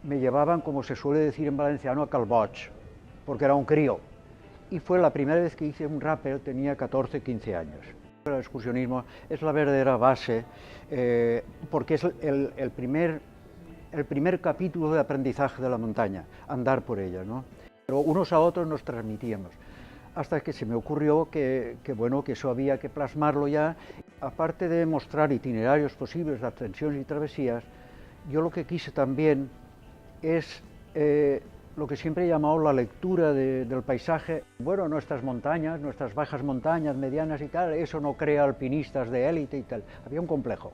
me llevaban, como se suele decir en valenciano, a Calboig, porque era un crío. Y fue la primera vez que hice un rappel, tenía 14, 15 años. El excursionismo es la verdadera base, porque es el primer capítulo de aprendizaje de la montaña, andar por ella, ¿no? Pero unos a otros nos transmitíamos, hasta que se me ocurrió que eso había que plasmarlo ya. Aparte de mostrar itinerarios posibles de ascensiones y travesías, yo lo que quise también es lo que siempre he llamado la lectura del paisaje. Bueno, nuestras montañas, nuestras bajas montañas, medianas y tal, eso no crea alpinistas de élite y tal. Había un complejo.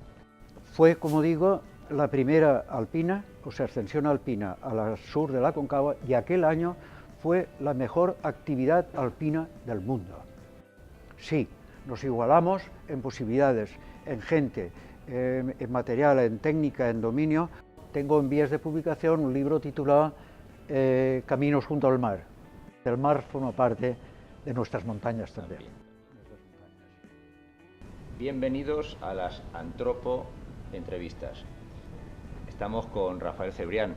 Fue, como digo, la primera alpina, o sea, ascensión alpina al sur de la Aconcagua, y aquel año fue la mejor actividad alpina del mundo. Sí, nos igualamos en posibilidades, en gente, en material, en técnica, en dominio. Tengo en vías de publicación un libro titulado Caminos junto al mar. El mar forma parte de nuestras montañas también. Bienvenidos a las Antropo Entrevistas. Estamos con Rafael Cebrián,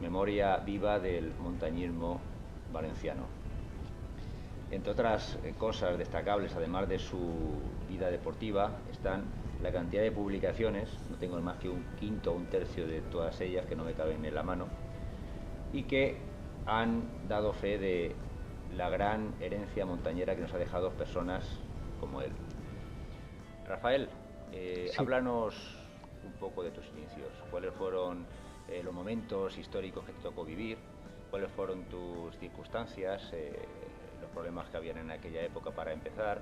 memoria viva del montañismo valenciano. Entre otras cosas destacables, además de su vida deportiva, están la cantidad de publicaciones, no tengo más que un quinto o un tercio de todas ellas, que no me caben en la mano, y que han dado fe de la gran herencia montañera que nos ha dejado personas como él. Rafael, Sí. háblanos un poco de tus inicios. ¿Cuáles fueron los momentos históricos que te tocó vivir? ¿Cuáles fueron tus circunstancias? Los problemas que habían en aquella época para empezar.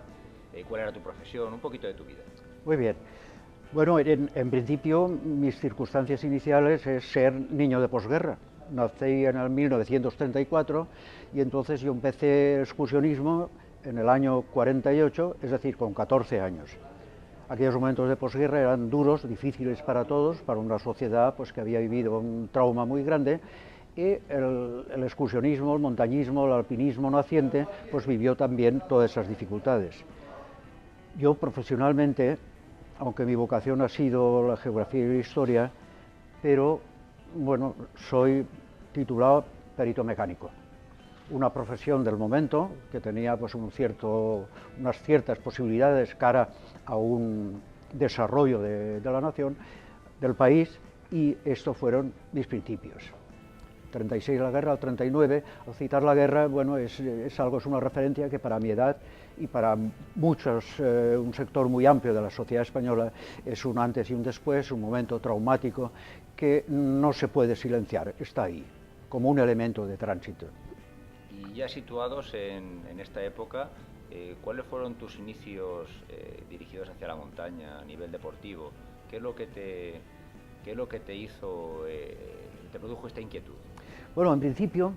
¿Cuál era tu profesión? Un poquito de tu vida. Muy bien. Bueno, en principio mis circunstancias iniciales es ser niño de posguerra. Nací en el 1934 y entonces yo empecé excursionismo en el año 48, es decir, con 14 años. Aquellos momentos de posguerra eran duros, difíciles para todos, para una sociedad pues, que había vivido un trauma muy grande, y el excursionismo, el montañismo, el alpinismo naciente, pues vivió también todas esas dificultades. Yo profesionalmente, aunque mi vocación ha sido la geografía y la historia, pero bueno, soy titulado perito mecánico, una profesión del momento que tenía pues unas ciertas posibilidades cara a un desarrollo de la nación, del país, y estos fueron mis principios. 36 la guerra, al 39, al citar la guerra, bueno, es una referencia que para mi edad y para muchos, un sector muy amplio de la sociedad española, es un antes y un después, un momento traumático que no se puede silenciar, está ahí, como un elemento de tránsito. Y ya situados en esta época, ¿cuáles fueron tus inicios dirigidos hacia la montaña a nivel deportivo? ¿Qué es lo que te hizo, te produjo esta inquietud? Bueno, en principio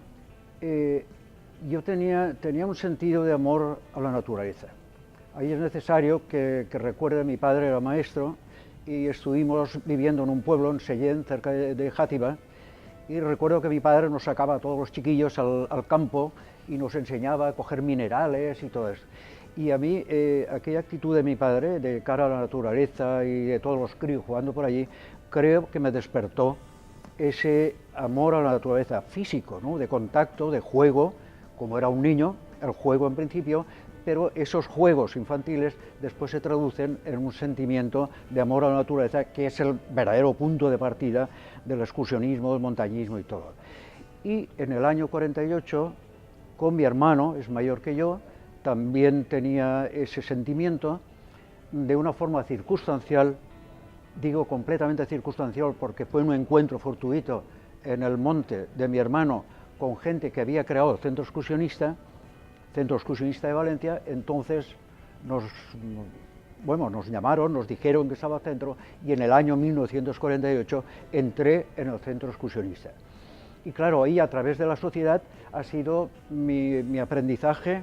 yo tenía un sentido de amor a la naturaleza. Ahí es necesario que recuerde, mi padre era maestro y estuvimos viviendo en un pueblo, en Sellén, cerca de Játiva, y recuerdo que mi padre nos sacaba a todos los chiquillos al campo y nos enseñaba a coger minerales y todo eso. Y a mí aquella actitud de mi padre de cara a la naturaleza y de todos los críos jugando por allí, creo que me despertó ese amor a la naturaleza físico, ¿no? De contacto, de juego, como era un niño, el juego en principio, pero esos juegos infantiles después se traducen en un sentimiento de amor a la naturaleza, que es el verdadero punto de partida del excursionismo, del montañismo y todo. Y en el año 48, con mi hermano, es mayor que yo, también tenía ese sentimiento, de una forma circunstancial, digo completamente circunstancial porque fue un encuentro fortuito en el monte de mi hermano con gente que había creado el Centro Excursionista de Valencia. Entonces nos llamaron, nos dijeron que estaba el centro, y en el año 1948 entré en el Centro Excursionista. Y claro, ahí a través de la sociedad ha sido mi aprendizaje,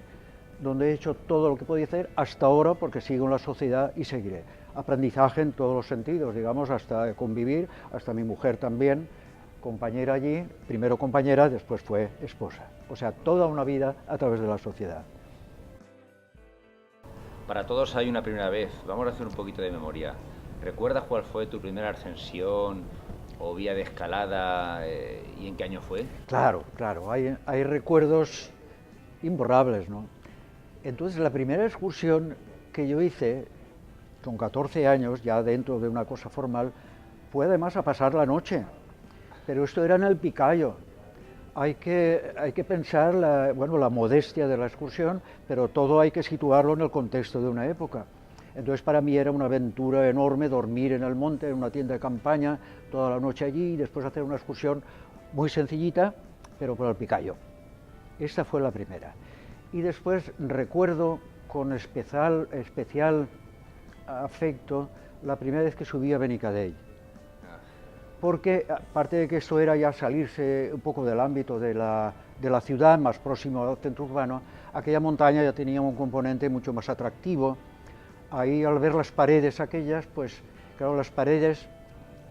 donde he hecho todo lo que podía hacer hasta ahora, porque sigo en la sociedad y seguiré. Aprendizaje en todos los sentidos, digamos, hasta convivir, hasta mi mujer también, compañera allí, primero compañera, después fue esposa. O sea, toda una vida a través de la sociedad. Para todos hay una primera vez. Vamos a hacer un poquito de memoria. ¿Recuerdas cuál fue tu primera ascensión o vía de escalada, y en qué año fue? Claro, claro, hay recuerdos imborrables, ¿no? Entonces, la primera excursión que yo hice, con 14 años, ya dentro de una cosa formal, fue además a pasar la noche, pero esto era en el Picayo. Hay que pensar la modestia de la excursión, pero todo hay que situarlo en el contexto de una época. Entonces para mí era una aventura enorme dormir en el monte, en una tienda de campaña, toda la noche allí y después hacer una excursión muy sencillita, pero por el Picayo. Esta fue la primera. Y después recuerdo con especial afecto la primera vez que subí a Benicadell, porque aparte de que esto era ya salirse un poco del ámbito de la ciudad, más próximo al centro urbano, aquella montaña ya tenía un componente mucho más atractivo. Ahí, al ver las paredes aquellas, pues claro, las paredes,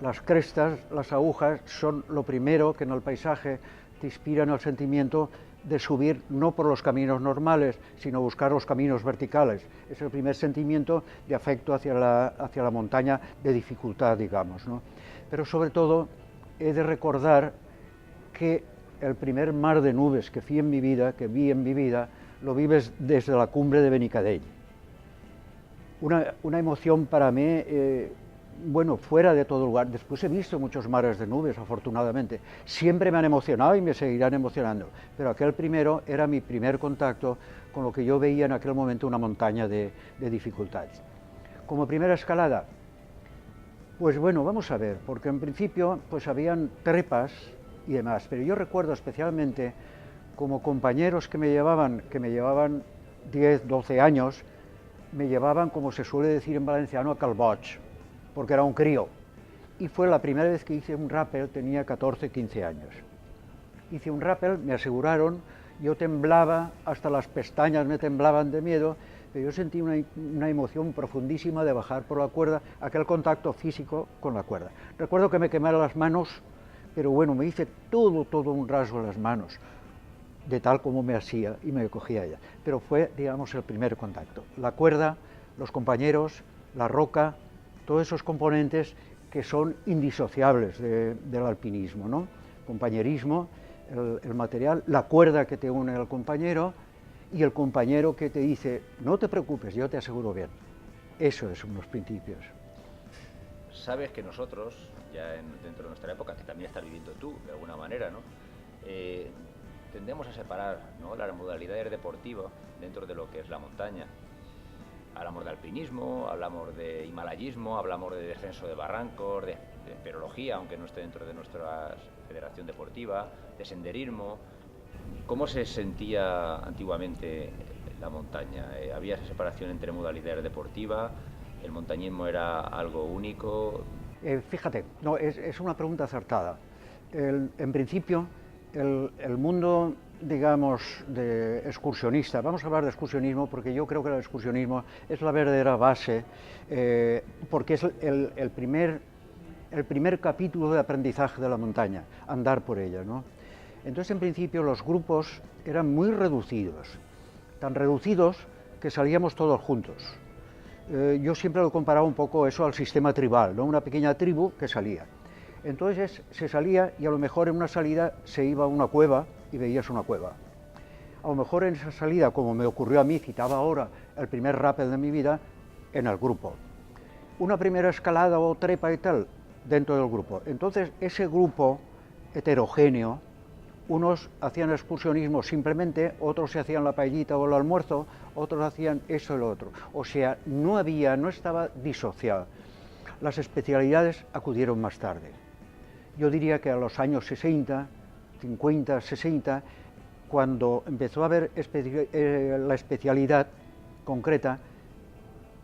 las crestas, las agujas son lo primero que en el paisaje te inspiran el sentimiento de subir no por los caminos normales, sino buscar los caminos verticales. Es el primer sentimiento de afecto hacia la montaña, de dificultad, digamos, ¿no? Pero sobre todo he de recordar que el primer mar de nubes que vi en mi vida, lo vi desde la cumbre de Benicadell. Una emoción para mí, fuera de todo lugar. Después he visto muchos mares de nubes, afortunadamente. Siempre me han emocionado y me seguirán emocionando, pero aquel primero era mi primer contacto con lo que yo veía en aquel momento una montaña de dificultades. Como primera escalada, pues bueno, vamos a ver, porque en principio pues habían trepas y demás, pero yo recuerdo especialmente como compañeros que me llevaban 10, 12 años, me llevaban, como se suele decir en valenciano, a Calboig, porque era un crío. Y fue la primera vez que hice un rappel, tenía 14, 15 años. Hice un rappel, me aseguraron, yo temblaba, hasta las pestañas me temblaban de miedo, pero yo sentí una emoción profundísima de bajar por la cuerda, aquel contacto físico con la cuerda. Recuerdo que me quemaron las manos, pero bueno, me hice todo un rasgo en las manos, de tal como me hacía y me cogía ella. Pero fue, digamos, el primer contacto. La cuerda, los compañeros, la roca, todos esos componentes que son indisociables del alpinismo, ¿no? Compañerismo, el material, la cuerda que te une al compañero y el compañero que te dice, no te preocupes, yo te aseguro bien. Eso son los principios. Sabes que nosotros, ya dentro de nuestra época, que también estás viviendo tú, de alguna manera, ¿no? Tendemos a separar, ¿no?, las modalidades deportivas dentro de lo que es la montaña. Hablamos de alpinismo, hablamos de himalayismo, hablamos de descenso de barrancos, de espeleología, aunque no esté dentro de nuestra federación deportiva, de senderismo. ¿Cómo se sentía antiguamente la montaña? ¿Había esa separación entre modalidades deportivas? ¿El montañismo era algo único? Fíjate, no, es una pregunta acertada. En principio, el mundo, digamos, de excursionista, vamos a hablar de excursionismo porque yo creo que el excursionismo es la verdadera base, porque es el primer capítulo de aprendizaje de la montaña, andar por ella, ¿no? Entonces, en principio, los grupos eran muy reducidos, tan reducidos que salíamos todos juntos. Yo siempre lo comparaba un poco eso al sistema tribal, ¿no? Una pequeña tribu que salía. Entonces se salía y a lo mejor en una salida se iba a una cueva y veías una cueva. A lo mejor en esa salida, como me ocurrió a mí, citaba ahora el primer rappel de mi vida, en el grupo. Una primera escalada o trepa y tal, dentro del grupo. Entonces ese grupo heterogéneo, unos hacían excursionismo simplemente, otros se hacían la paellita o el almuerzo, otros hacían eso y lo otro. O sea, no estaba disociado. Las especialidades acudieron más tarde. Yo diría que a los años 60, 50, 60, cuando empezó a haber la especialidad concreta,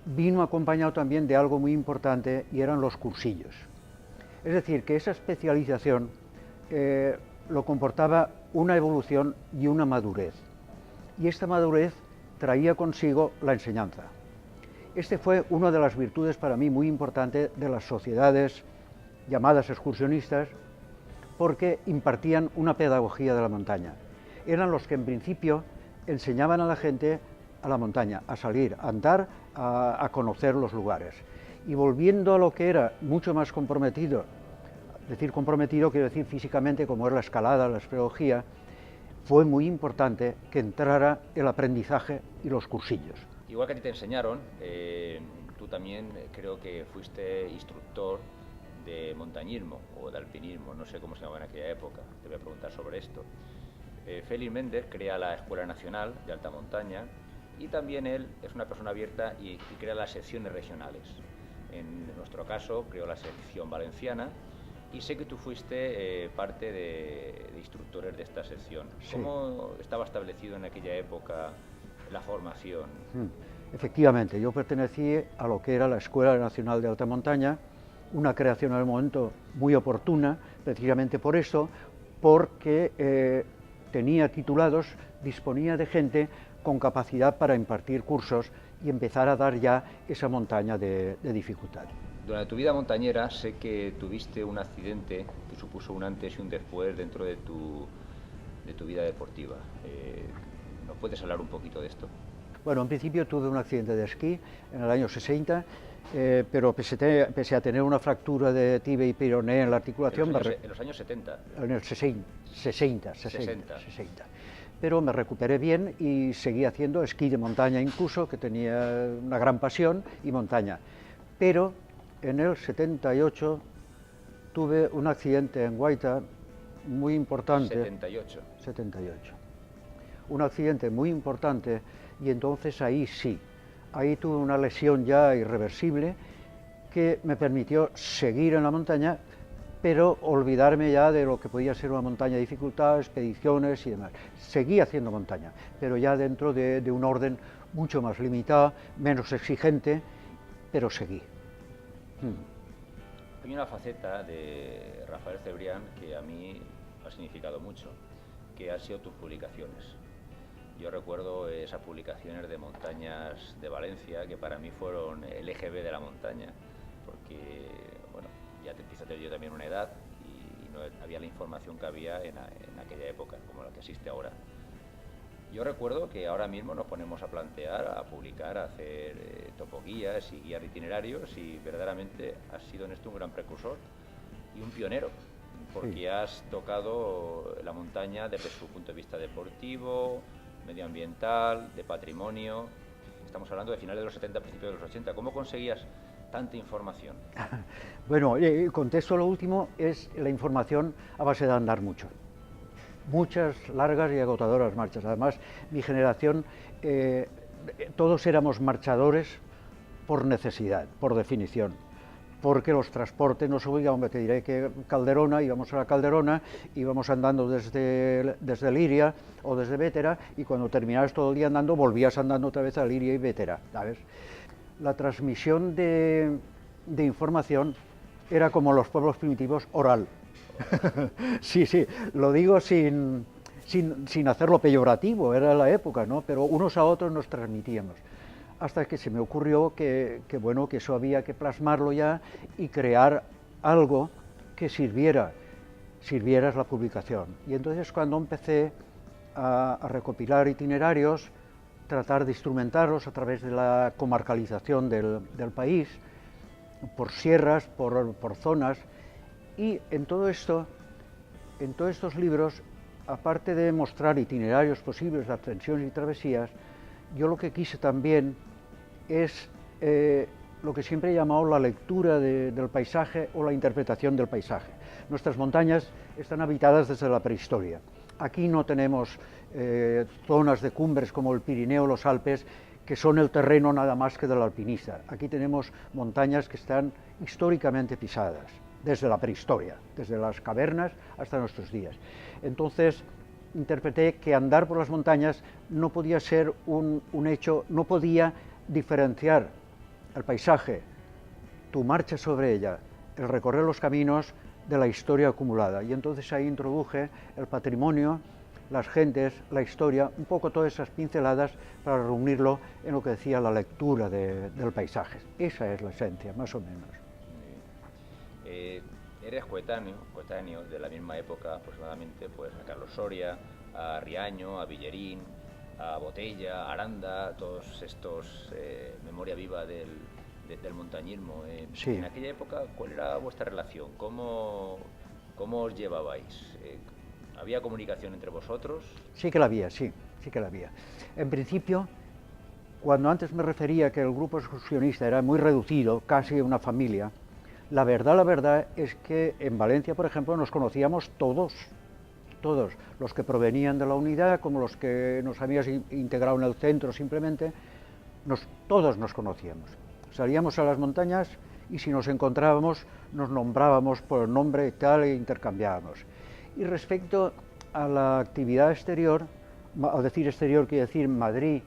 vino acompañado también de algo muy importante y eran los cursillos. Es decir, que esa especialización lo comportaba una evolución y una madurez. Y esta madurez traía consigo la enseñanza. Este fue una de las virtudes para mí muy importantes de las sociedades llamadas excursionistas, porque impartían una pedagogía de la montaña. Eran los que en principio enseñaban a la gente a la montaña, a salir, a andar, a conocer los lugares. Y volviendo a lo que era mucho más comprometido Decir comprometido quiero decir físicamente, como es la escalada, la espeleología. Fue muy importante que entrara el aprendizaje y los cursillos. Igual que a ti te enseñaron, tú también creo que fuiste instructor de montañismo o de alpinismo, no sé cómo se llamaba en aquella época, te voy a preguntar sobre esto. Félix Méndez crea la Escuela Nacional de Alta Montaña y también él es una persona abierta y crea las secciones regionales. En nuestro caso creó la sección valenciana y sé que tú fuiste parte de instructores de esta sección. Sí. ¿Cómo estaba establecido en aquella época la formación? Efectivamente, yo pertenecí a lo que era la Escuela Nacional de Alta Montaña, una creación en el momento muy oportuna, precisamente por eso, porque tenía titulados, disponía de gente con capacidad para impartir cursos y empezar a dar ya esa montaña de dificultad. Durante tu vida montañera sé que tuviste un accidente que supuso un antes y un después dentro de tu vida deportiva. ¿Nos puedes hablar un poquito de esto? Bueno, en principio tuve un accidente de esquí en el año 60, pero pese a tener una fractura de tibia y peroné en la articulación... En los años 70. En el 60. Pero me recuperé bien y seguí haciendo esquí de montaña incluso, que tenía una gran pasión, y montaña. Pero en el 78 tuve un accidente en Guaita muy importante. 78. Un accidente muy importante y entonces ahí sí, ahí tuve una lesión ya irreversible que me permitió seguir en la montaña, pero olvidarme ya de lo que podía ser una montaña de dificultad, expediciones y demás. Seguí haciendo montaña, pero ya dentro de un orden mucho más limitado, menos exigente, pero seguí. Hay una faceta de Rafael Cebrián que a mí ha significado mucho, que han sido tus publicaciones. Yo recuerdo esas publicaciones de montañas de Valencia, que para mí fueron el eje B de la montaña, porque, bueno, ya te empiezo a tener yo también una edad y no había la información que había en aquella época, como la que existe ahora. Yo recuerdo que ahora mismo nos ponemos a plantear, a publicar, a hacer topoguías y guías itinerarios y verdaderamente has sido en esto un gran precursor y un pionero, porque sí, has tocado la montaña desde su punto de vista deportivo, medioambiental, de patrimonio. Estamos hablando de finales de los 70, principios de los 80. ¿Cómo conseguías tanta información? Bueno, contesto lo último, es la información a base de andar mucho. Muchas largas y agotadoras marchas. Además, mi generación, todos éramos marchadores por necesidad, por definición, porque los transportes nos obligaban. Te diré que Calderona, íbamos a la Calderona, íbamos andando desde Liria o desde Vétera, y cuando terminabas todo el día andando, volvías andando otra vez a Liria y Vétera, ¿sabes? La transmisión de información era como los pueblos primitivos, oral. Sí, lo digo sin hacerlo peyorativo, era la época, ¿no? Pero unos a otros nos transmitíamos. Hasta que se me ocurrió que eso había que plasmarlo ya y crear algo que sirviera la publicación. Y entonces cuando empecé a recopilar itinerarios, tratar de instrumentarlos a través de la comarcalización del país, por sierras, por zonas, y en todo esto, en todos estos libros, aparte de mostrar itinerarios posibles de ascensiones y travesías, yo lo que quise también es lo que siempre he llamado la lectura del paisaje o la interpretación del paisaje. Nuestras montañas están habitadas desde la prehistoria. Aquí no tenemos zonas de cumbres como el Pirineo o los Alpes, que son el terreno nada más que del alpinista. Aquí tenemos montañas que están históricamente pisadas, desde la prehistoria, desde las cavernas hasta nuestros días. Entonces, interpreté que andar por las montañas no podía ser un hecho, no podía diferenciar el paisaje, tu marcha sobre ella, el recorrer los caminos de la historia acumulada. Y entonces ahí introduje el patrimonio, las gentes, la historia, un poco todas esas pinceladas para reunirlo en lo que decía la lectura del paisaje. Esa es la esencia, más o menos. Eres coetáneo de la misma época aproximadamente, pues a Carlos Soria, a Riaño, a Villerín, a Botella, a Aranda, todos estos memoria viva del montañismo. Sí. En aquella época, ¿cuál era vuestra relación? ¿Cómo ¿Cómo os llevabais? ¿Había comunicación entre vosotros? Sí que la había, sí que la había. En principio, cuando antes me refería que el grupo excursionista era muy reducido, casi una familia, la verdad es que en Valencia, por ejemplo, nos conocíamos todos, los que provenían de la unidad, como los que nos habíamos integrado en el centro simplemente, todos nos conocíamos. Salíamos a las montañas y si nos encontrábamos nos nombrábamos por el nombre y tal e intercambiábamos. Y respecto a la actividad exterior, al decir exterior quiere decir Madrid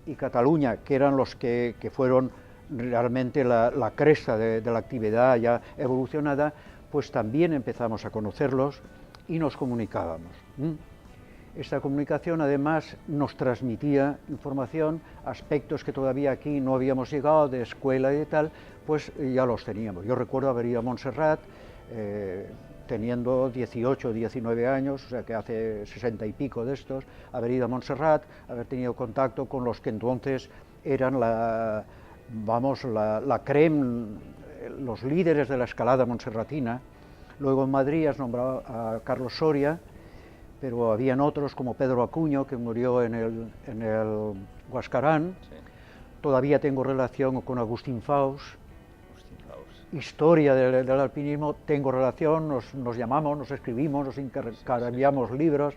y Cataluña, que eran los que fueron realmente la cresta de la actividad ya evolucionada, pues también empezamos a conocerlos y nos comunicábamos. Esta comunicación además nos transmitía información, aspectos que todavía aquí no habíamos llegado, de escuela y de tal, pues ya los teníamos. Yo recuerdo haber ido a Montserrat, teniendo 18 o 19 años, o sea que hace 60 y pico de estos, haber ido a Montserrat, haber tenido contacto con los que entonces eran la creme, los líderes de la escalada montserratina. Luego en Madrid has nombrado a Carlos Soria, pero habían otros como Pedro Acuño, que murió en el Huascarán. Sí. Todavía tengo relación con Agustín Faus. Historia del alpinismo, tengo relación, nos llamamos, nos escribimos, nos intercambiamos libros,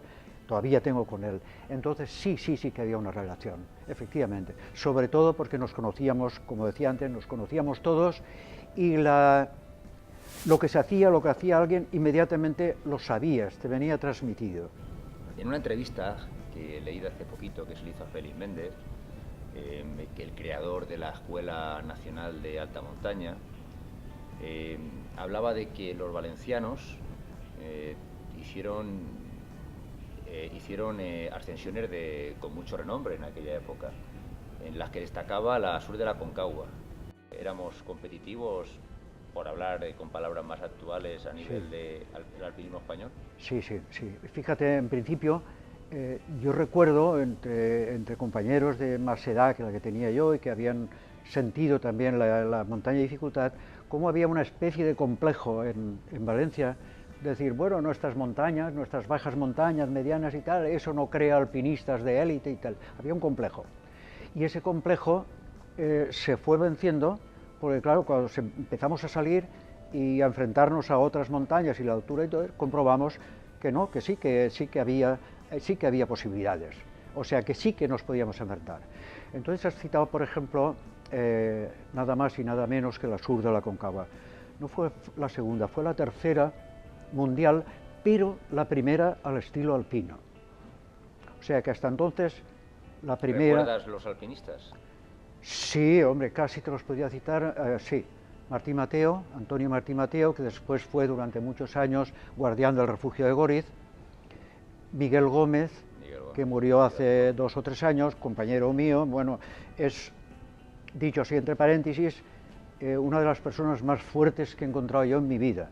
todavía tengo con él. Entonces sí que había una relación, efectivamente. Sobre todo porque nos conocíamos, como decía antes, nos conocíamos todos y lo que hacía alguien, inmediatamente lo sabías, te venía transmitido. En una entrevista que leí hace poquito, que se le hizo a Félix Méndez, que el creador de la Escuela Nacional de Alta Montaña, hablaba de que los valencianos hicieron ascensiones con mucho renombre en aquella época, en las que destacaba la Sur de la Concagua. Éramos competitivos, por hablar con palabras más actuales, a nivel del alpinismo español. Sí. Fíjate, en principio, yo recuerdo entre compañeros de más edad que la que tenía yo y que habían sentido también la montaña de dificultad, cómo había una especie de complejo en Valencia, de decir, bueno, nuestras montañas, nuestras bajas montañas, medianas y tal, eso no crea alpinistas de élite y tal. Había un complejo. Y ese complejo se fue venciendo, porque claro, cuando empezamos a salir y a enfrentarnos a otras montañas y la altura y todo, comprobamos que no, que sí que había posibilidades, o sea que sí que nos podíamos enfrentar. Entonces has citado, por ejemplo, nada más y nada menos que la Sur de la Concagua. No fue la segunda, fue la tercera mundial, pero la primera al estilo alpino. O sea que hasta entonces la primera... ¿Recuerdas los alpinistas? Sí, hombre, casi te los podía citar, sí. Martí Mateo, Antonio Martí Mateo, que después fue durante muchos años guardián del refugio de Goriz. Miguel Gómez, que murió hace 2 o 3 años, compañero mío. Bueno, es, dicho así entre paréntesis, una de las personas más fuertes que he encontrado yo en mi vida,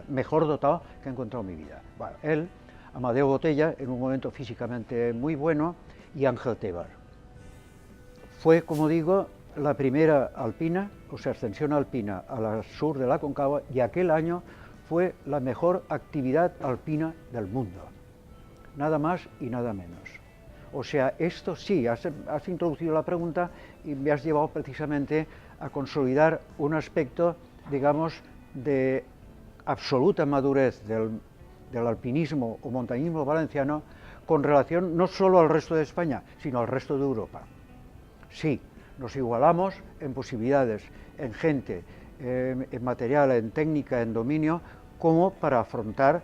mejor dotado que he encontrado en mi vida. Bueno, él, Amadeo Botella, en un momento físicamente muy bueno, y Ángel Tebar. Fue, como digo, la primera alpina, o sea, ascensión alpina a la Sur de la Concagua, y aquel año fue la mejor actividad alpina del mundo, nada más y nada menos. O sea, esto sí, has introducido la pregunta y me has llevado precisamente a consolidar un aspecto, digamos, de absoluta madurez del alpinismo o montañismo valenciano con relación no solo al resto de España, sino al resto de Europa. Sí, nos igualamos en posibilidades, en gente, en material, en técnica, en dominio, como para afrontar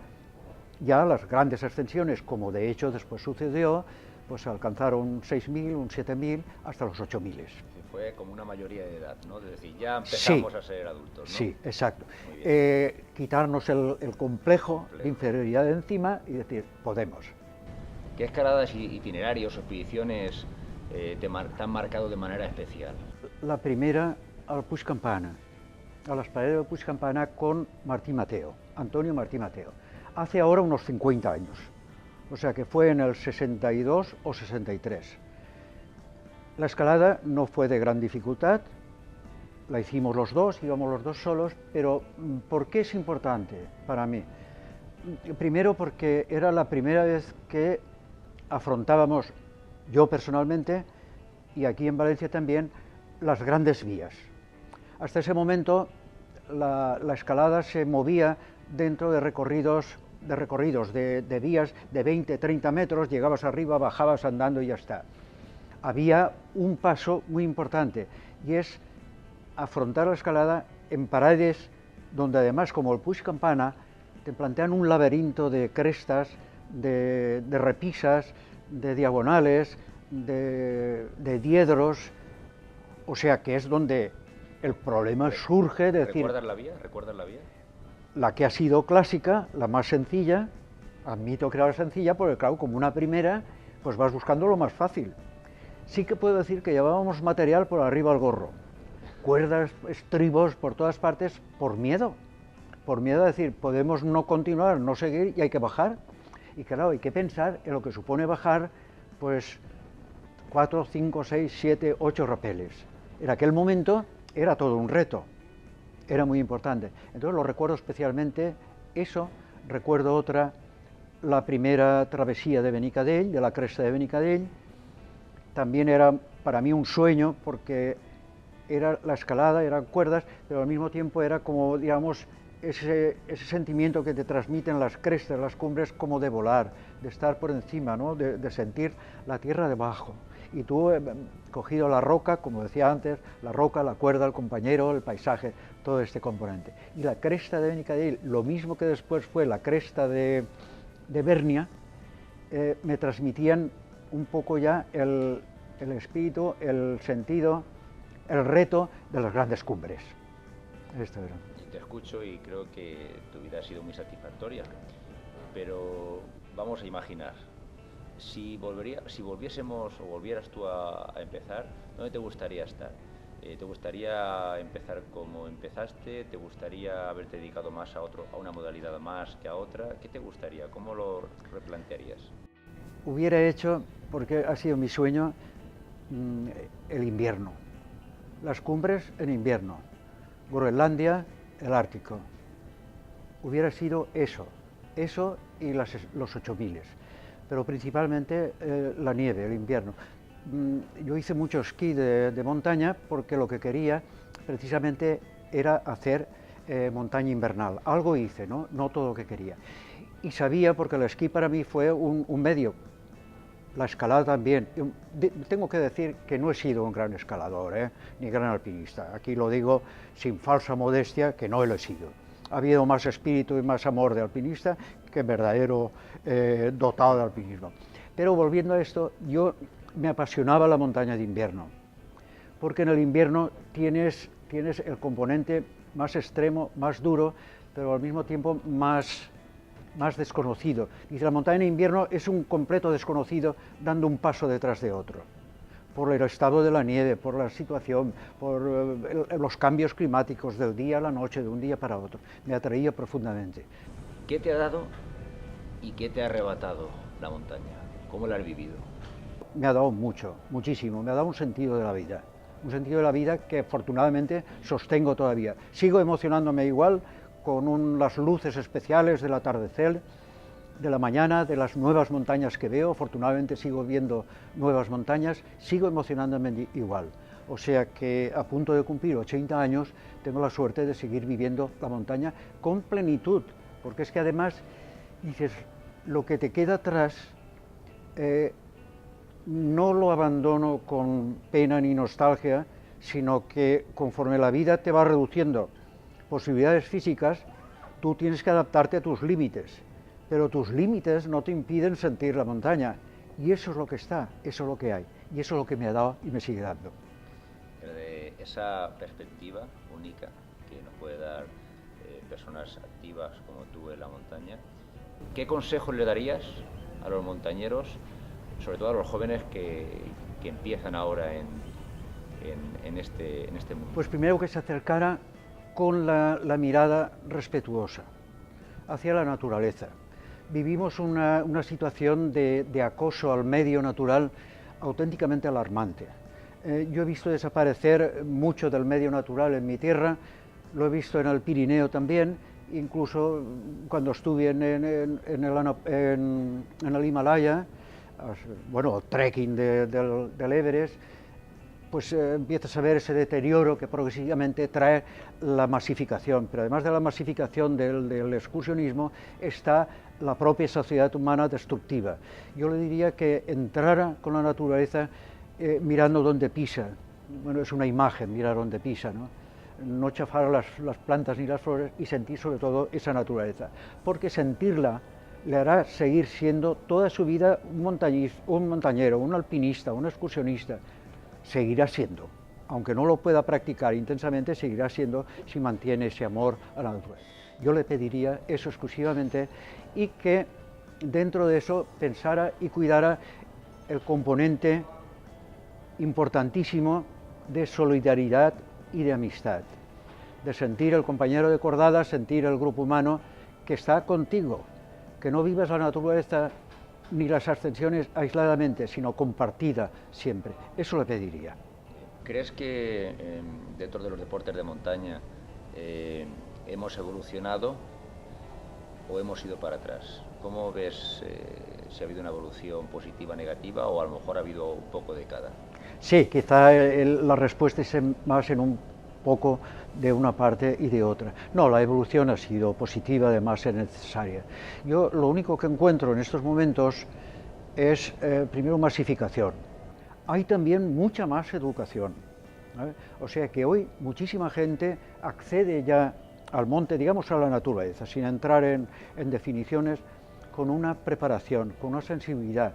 ya las grandes ascensiones, como de hecho después sucedió, pues alcanzaron 6.000, un 7.000, hasta los 8.000. Fue como una mayoría de edad, ¿no? Es decir, ya empezamos a ser adultos, ¿no? Sí, exacto. Quitarnos el complejo de inferioridad de encima y decir, podemos. ¿Qué escaladas, itinerarios o expediciones te han marcado de manera especial? La primera al Puig Campana, a las paredes del Puig Campana con Martí Mateo, Antonio Martí Mateo, hace ahora unos 50 años, o sea que fue en el 62 o 63. La escalada no fue de gran dificultad, la hicimos los dos, íbamos los dos solos, pero ¿por qué es importante para mí? Primero porque era la primera vez que afrontábamos, yo personalmente, y aquí en Valencia también, las grandes vías. Hasta ese momento la escalada se movía dentro de recorridos de vías de 20, 30 metros, llegabas arriba, bajabas andando y ya está. Había un paso muy importante y es afrontar la escalada en paredes donde además, como el Puig Campana, te plantean un laberinto de crestas, de repisas, de diagonales, de diedros, o sea que es donde el problema surge de decir... ¿Recuerdas la vía? ¿Recuerdas la vía? La que ha sido clásica, la más sencilla, admito que era la sencilla, porque claro, como una primera, pues vas buscando lo más fácil. Sí que puedo decir que llevábamos material por arriba al gorro, cuerdas, estribos por todas partes, por miedo a decir, podemos no continuar, no seguir y hay que bajar. Y claro, hay que pensar en lo que supone bajar, pues 4, 5, 6, 7, 8 rapeles. En aquel momento era todo un reto, era muy importante. Entonces lo recuerdo especialmente eso, recuerdo otra, la primera travesía de Benicadell, de la cresta de Benicadell. También era para mí un sueño porque era la escalada, eran cuerdas, pero al mismo tiempo era como, digamos, ese sentimiento que te transmiten las crestas, las cumbres, como de volar, de estar por encima, ¿no? de sentir la tierra debajo. Y tú, cogido la roca, como decía antes, la roca, la cuerda, el compañero, el paisaje, todo este componente. Y la cresta de Benicadell, lo mismo que después fue la cresta de Bernia, me transmitían un poco ya el espíritu, el sentido, el reto de las grandes cumbres. Esto era. Te escucho y creo que tu vida ha sido muy satisfactoria, pero vamos a imaginar, si volviésemos o volvieras tú a empezar, ¿dónde te gustaría estar? ¿Te gustaría empezar como empezaste? ¿Te gustaría haberte dedicado más a una modalidad más que a otra? ¿Qué te gustaría? ¿Cómo lo replantearías? Hubiera hecho, porque ha sido mi sueño, el invierno, las cumbres en invierno, Groenlandia, el Ártico. Hubiera sido eso y los 8000, pero principalmente la nieve, el invierno. Yo hice mucho esquí de montaña porque lo que quería precisamente era hacer montaña invernal. Algo hice, no todo lo que quería. Y sabía, porque el esquí para mí fue un medio, la escalada también. Tengo que decir que no he sido un gran escalador, ni gran alpinista. Aquí lo digo sin falsa modestia, que no lo he sido. Ha habido más espíritu y más amor de alpinista que verdadero dotado de alpinismo. Pero volviendo a esto, yo me apasionaba la montaña de invierno, porque en el invierno tienes el componente más extremo, más duro, pero al mismo tiempo más desconocido. Dice, la montaña en invierno es un completo desconocido dando un paso detrás de otro, por el estado de la nieve, por la situación, por los cambios climáticos del día a la noche, de un día para otro. Me atraía profundamente. ¿Qué te ha dado y qué te ha arrebatado la montaña? ¿Cómo la has vivido? Me ha dado mucho, muchísimo, me ha dado un sentido de la vida que afortunadamente sostengo todavía. Sigo emocionándome igual con las luces especiales del atardecer, de la mañana, de las nuevas montañas que veo. Afortunadamente sigo viendo nuevas montañas, sigo emocionándome igual. O sea que a punto de cumplir 80 años tengo la suerte de seguir viviendo la montaña con plenitud, porque es que además dices, lo que te queda atrás no lo abandono con pena ni nostalgia, sino que conforme la vida te va reduciendo posibilidades físicas, tú tienes que adaptarte a tus límites, pero tus límites no te impiden sentir la montaña, y eso es lo que está, eso es lo que hay, y eso es lo que me ha dado y me sigue dando. De esa perspectiva única que nos puede dar personas activas como tú en la montaña, ¿qué consejos le darías a los montañeros, sobre todo a los jóvenes que empiezan ahora en este mundo? Pues primero que se acercara con la mirada respetuosa hacia la naturaleza. Vivimos una situación de acoso al medio natural auténticamente alarmante. Yo he visto desaparecer mucho del medio natural en mi tierra, lo he visto en el Pirineo también, incluso cuando estuve en el Himalaya, bueno, trekking del Everest, pues empiezas a ver ese deterioro que progresivamente trae la masificación. Pero además de la masificación del excursionismo está la propia sociedad humana destructiva. Yo le diría que entrara con la naturaleza mirando donde pisa. Bueno, es una imagen mirar donde pisa, ¿no? No chafar las plantas ni las flores y sentir sobre todo esa naturaleza, porque sentirla le hará seguir siendo toda su vida un montañero, un alpinista, un excursionista. Seguirá siendo, aunque no lo pueda practicar intensamente, seguirá siendo si mantiene ese amor a la naturaleza. Yo le pediría eso exclusivamente y que dentro de eso pensara y cuidara el componente importantísimo de solidaridad y de amistad, de sentir el compañero de cordada, sentir el grupo humano que está contigo, que no vivas la naturaleza ni las ascensiones aisladamente, sino compartida siempre. Eso le pediría. ¿Crees que dentro de los deportes de montaña hemos evolucionado o hemos ido para atrás? ¿Cómo ves si ha habido una evolución positiva, negativa o a lo mejor ha habido un poco de cada? Sí, quizá la respuesta es más en un poco de una parte y de otra. No, la evolución ha sido positiva, además es necesaria. Yo lo único que encuentro en estos momentos es, primero, masificación. Hay también mucha más educación, ¿vale? O sea que hoy muchísima gente accede ya al monte, digamos a la naturaleza, sin entrar en definiciones, con una preparación, con una sensibilidad,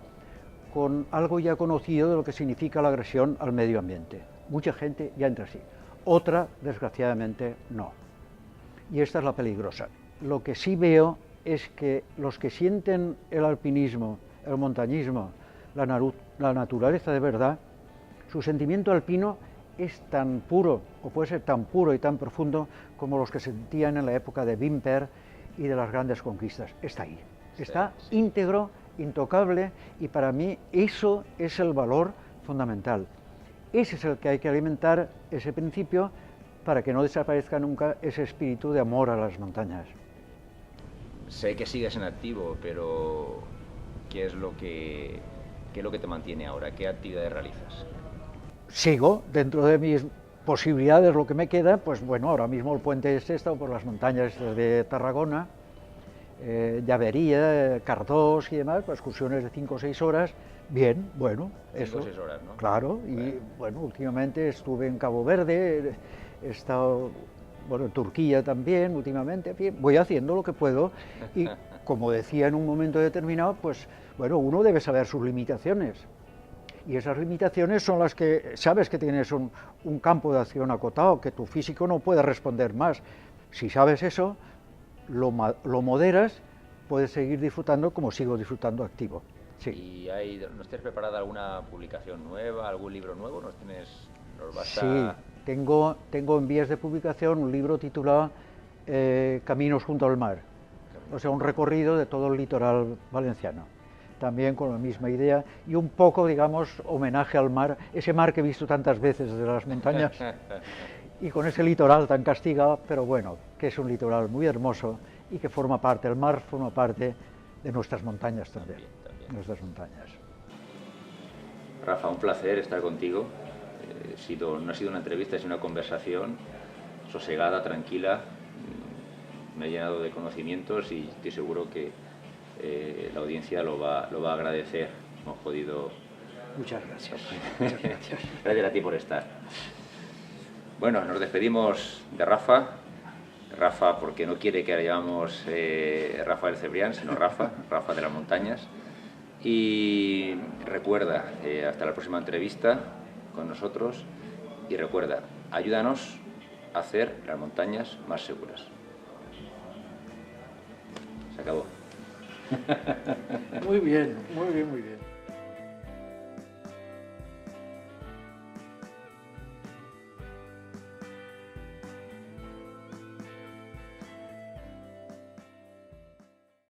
con algo ya conocido de lo que significa la agresión al medio ambiente. Mucha gente ya entra así. Otra, desgraciadamente, no. Y esta es la peligrosa. Lo que sí veo es que los que sienten el alpinismo, el montañismo, la naturaleza de verdad, su sentimiento alpino es tan puro, o puede ser tan puro y tan profundo, como los que sentían en la época de Wimper y de las grandes conquistas. Está ahí, está íntegro, intocable, y para mí eso es el valor fundamental. Ese es el que hay que alimentar, ese principio, para que no desaparezca nunca ese espíritu de amor a las montañas. Sé que sigues en activo, pero ¿qué es lo que te mantiene ahora? ¿Qué actividades realizas? Sigo dentro de mis posibilidades, lo que me queda, pues bueno, ahora mismo el puente es esto, por las montañas de Tarragona, Llavería, Cardós y demás, pues excursiones de 5 o 6 horas, bien, bueno, 5 o 6 horas, ¿no? Claro, y bueno, últimamente estuve en Cabo Verde, he estado, bueno, en Turquía también, últimamente, en fin, voy haciendo lo que puedo, y como decía en un momento determinado, pues bueno, uno debe saber sus limitaciones, y esas limitaciones son las que sabes que tienes un campo de acción acotado, que tu físico no puede responder más. Si sabes eso, lo moderas, puedes seguir disfrutando como sigo disfrutando activo. Sí. ¿Y nos tienes preparada alguna publicación nueva, algún libro nuevo? ¿Nos vas Sí, tengo en vías de publicación un libro titulado Caminos junto al mar, o sea, un recorrido de todo el litoral valenciano, también con la misma idea y un poco, digamos, homenaje al mar, ese mar que he visto tantas veces desde las montañas y con ese litoral tan castigado, pero bueno, que es un litoral muy hermoso y que forma parte, el mar forma parte de nuestras montañas también. Nuestras montañas. Rafa, un placer estar contigo. No ha sido una entrevista, es una conversación sosegada, tranquila. Me he llenado de conocimientos y estoy seguro que la audiencia lo va a agradecer. Hemos podido... Muchas gracias. Muchas gracias. Gracias a ti por estar. Bueno, nos despedimos de Rafa. Rafa, porque no quiere que le llamamos Rafael Cebrián, sino Rafa de las montañas. Y recuerda, hasta la próxima entrevista con nosotros, y recuerda, ayúdanos a hacer las montañas más seguras. Se acabó. Muy bien, muy bien, muy bien.